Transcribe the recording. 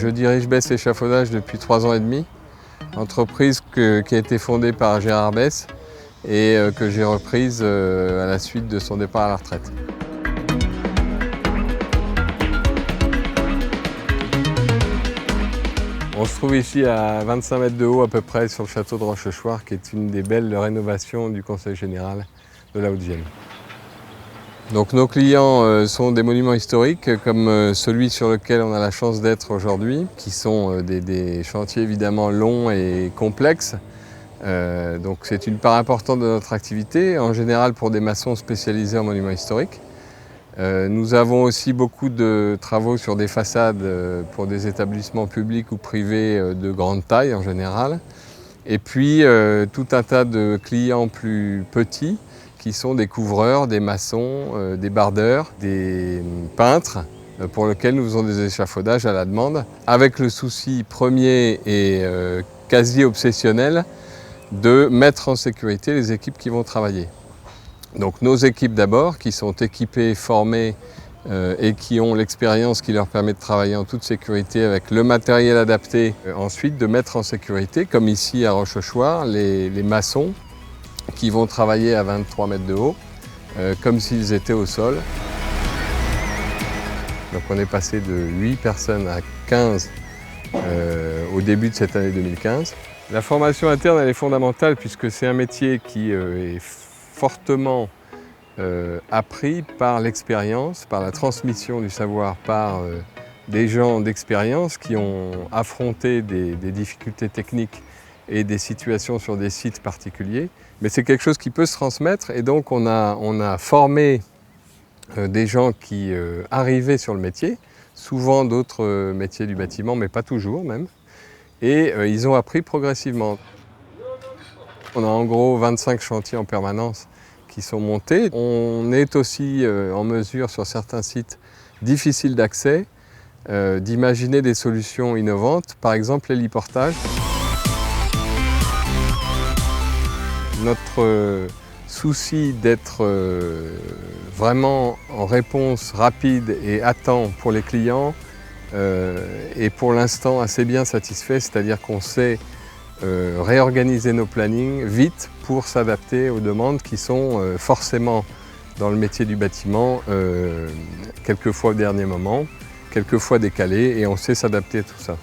Je dirige Bess Échafaudage depuis 3 ans et demi, entreprise qui a été fondée par Gérard Bess et que j'ai reprise à la suite de son départ à la retraite. On se trouve ici à 25 mètres de haut à peu près sur le château de Rochechouart, qui est une des belles rénovations du Conseil général de la Haute-Vienne. Donc nos clients sont des monuments historiques comme celui sur lequel on a la chance d'être aujourd'hui, qui sont des chantiers évidemment longs et complexes. Donc c'est une part importante de notre activité, en général pour des maçons spécialisés en monuments historiques. Nous avons aussi beaucoup de travaux sur des façades pour des établissements publics ou privés de grande taille en général. Et puis tout un tas de clients plus petits qui sont des couvreurs, des maçons, des bardeurs, des peintres pour lesquels nous faisons des échafaudages à la demande, avec le souci premier et quasi obsessionnel de mettre en sécurité les équipes qui vont travailler. Donc nos équipes d'abord, qui sont équipées, formées et qui ont l'expérience qui leur permet de travailler en toute sécurité avec le matériel adapté. Ensuite de mettre en sécurité, comme ici à Rochechouart, les maçons qui vont travailler à 23 mètres de haut, comme s'ils étaient au sol. Donc on est passé de 8 personnes à 15 au début de cette année 2015. La formation interne elle est fondamentale puisque c'est un métier qui est fortement appris par l'expérience, par la transmission du savoir par des gens d'expérience qui ont affronté des difficultés techniques et des situations sur des sites particuliers. Mais c'est quelque chose qui peut se transmettre et donc on a formé des gens qui arrivaient sur le métier, souvent d'autres métiers du bâtiment, mais pas toujours même, et ils ont appris progressivement. On a en gros 25 chantiers en permanence qui sont montés. On est aussi en mesure sur certains sites difficiles d'accès d'imaginer des solutions innovantes, par exemple l'héliportage. Notre souci d'être vraiment en réponse rapide et à temps pour les clients est pour l'instant assez bien satisfait, c'est-à-dire qu'on sait réorganiser nos plannings vite pour s'adapter aux demandes qui sont forcément dans le métier du bâtiment, quelquefois au dernier moment, quelquefois décalées, et on sait s'adapter à tout ça.